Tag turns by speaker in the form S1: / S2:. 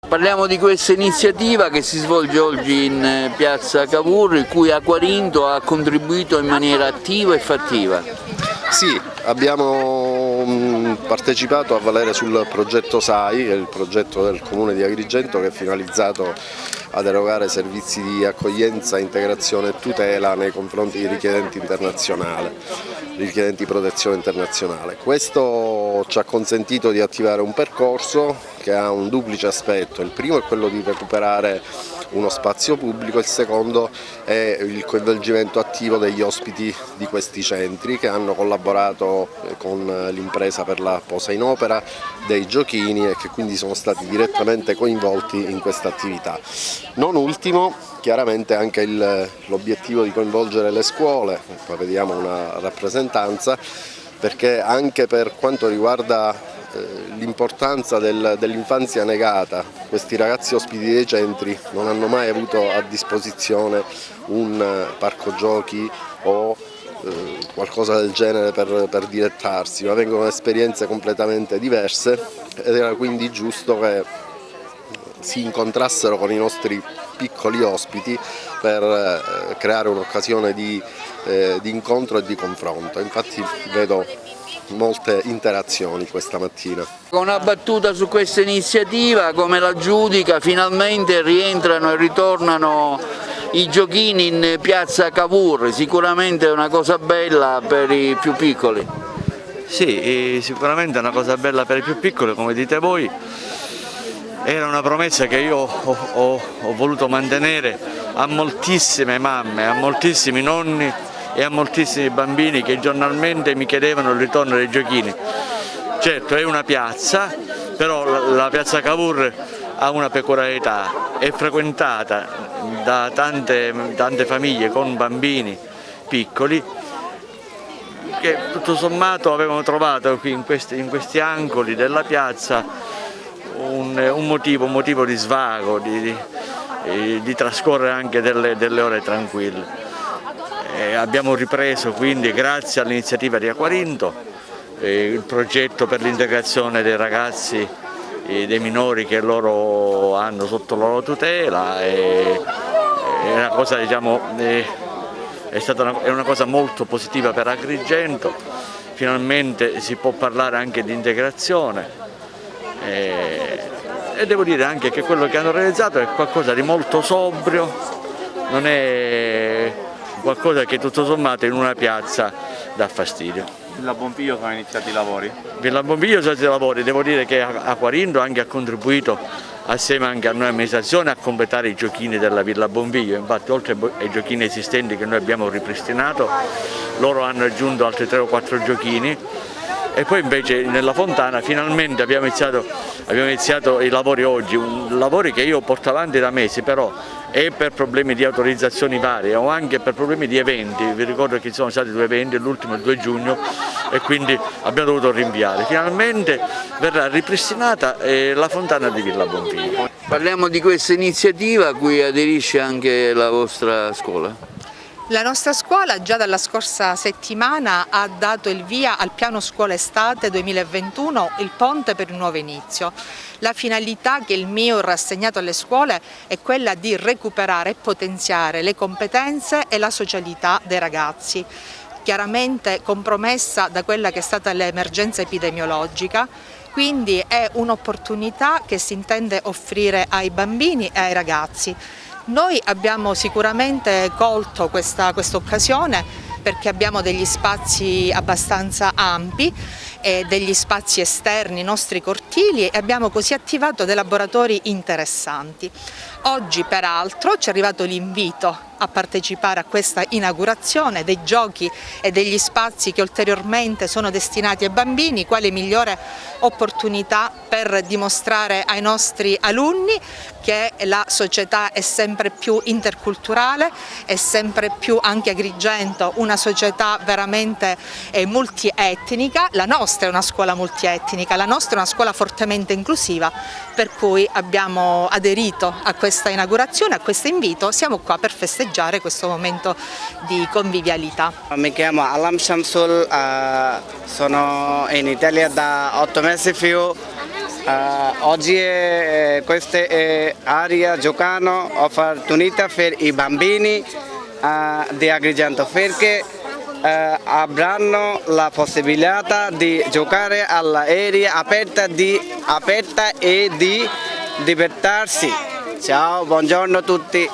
S1: Parliamo di questa iniziativa che si svolge oggi in piazza Cavour, in cui Acquarinto ha contribuito in maniera attiva e fattiva.
S2: Sì, abbiamo partecipato a valere sul progetto SAI, che è il progetto del Comune di Agrigento, che è finalizzato ad erogare servizi di accoglienza, integrazione e tutela nei confronti di richiedenti protezione internazionale. Questo ci ha consentito di attivare un percorso che ha un duplice aspetto: il primo è quello di recuperare uno spazio pubblico, il secondo è il coinvolgimento attivo degli ospiti di questi centri, che hanno collaborato con l'impresa per la posa in opera dei giochini e che quindi sono stati direttamente coinvolti in questa attività. Non ultimo, chiaramente anche l'obiettivo di coinvolgere le scuole, poi vediamo una rappresentanza, perché anche per quanto riguarda l'importanza dell'infanzia negata, questi ragazzi ospiti dei centri non hanno mai avuto a disposizione un parco giochi o qualcosa del genere per dilettarsi, ma vengono esperienze completamente diverse ed era quindi giusto che si incontrassero con i nostri piccoli ospiti per creare un'occasione di incontro e di confronto. Infatti vedo molte interazioni questa mattina.
S1: Una battuta su questa iniziativa: come la giudica? Finalmente rientrano e ritornano i giochini in piazza Cavour, sicuramente è una cosa bella per i più piccoli.
S3: Sì, sicuramente è una cosa bella per i più piccoli, come dite voi. Era una promessa che io ho voluto mantenere a moltissime mamme, a moltissimi nonni e a moltissimi bambini che giornalmente mi chiedevano il ritorno dei giochini. Certo, è una piazza, però la piazza Cavour ha una peculiarità: è frequentata da tante famiglie con bambini piccoli che tutto sommato avevano trovato qui in questi angoli della piazza un motivo di svago, di trascorrere anche delle ore tranquille. Abbiamo ripreso quindi, grazie all'iniziativa di Acquarinto, il progetto per l'integrazione dei ragazzi e dei minori che loro hanno sotto loro tutela. È una cosa, diciamo, è una cosa molto positiva per Agrigento. Finalmente si può parlare anche di integrazione. E devo dire anche che quello che hanno realizzato è qualcosa di molto sobrio, non è qualcosa che tutto sommato in una piazza dà fastidio.
S4: Villa Bompiglio sono iniziati i lavori?
S3: Villa Bompiglio sono iniziati i lavori, devo dire che Acquarinto anche ha contribuito, assieme anche a noi amministrazione, a completare i giochini della Villa Bompiglio. Infatti, oltre ai giochini esistenti che noi abbiamo ripristinato, loro hanno aggiunto altri 3 o 4 giochini. E poi invece nella fontana finalmente abbiamo iniziato i lavori oggi, lavori che io porto avanti da mesi, però è per problemi di autorizzazioni varie o anche per problemi di eventi. Vi ricordo che ci sono stati 2 eventi, l'ultimo il 2 giugno, e quindi abbiamo dovuto rinviare. Finalmente verrà ripristinata la fontana di Villa Bompiglio.
S1: Parliamo di questa iniziativa a cui aderisce anche la vostra scuola.
S5: La nostra scuola già dalla scorsa settimana ha dato il via al piano scuola estate 2021, il ponte per un nuovo inizio. La finalità che il MIUR ha assegnato alle scuole è quella di recuperare e potenziare le competenze e la socialità dei ragazzi, chiaramente compromessa da quella che è stata l'emergenza epidemiologica. Quindi è un'opportunità che si intende offrire ai bambini e ai ragazzi. Noi abbiamo sicuramente colto questa occasione perché abbiamo degli spazi abbastanza ampi e degli spazi esterni, i nostri cortili, e abbiamo così attivato dei laboratori interessanti. Oggi peraltro ci è arrivato l'invito a partecipare a questa inaugurazione dei giochi e degli spazi che ulteriormente sono destinati ai bambini, quale migliore opportunità per dimostrare ai nostri alunni che la società è sempre più interculturale, è sempre più, anche Agrigento, una società veramente multietnica. La nostra è una scuola multietnica, la nostra è una scuola fortemente inclusiva, per cui abbiamo aderito a questa inaugurazione, a questo invito. Siamo qua per festeggiare questo momento di convivialità.
S6: Mi chiamo Alam Shamsul, sono in Italia da 8 mesi più. Oggi questa area giocano opportunità per i bambini di Agrigento perché avranno la possibilità di giocare all'aria aperta e di divertirsi. Ciao, buongiorno a tutti.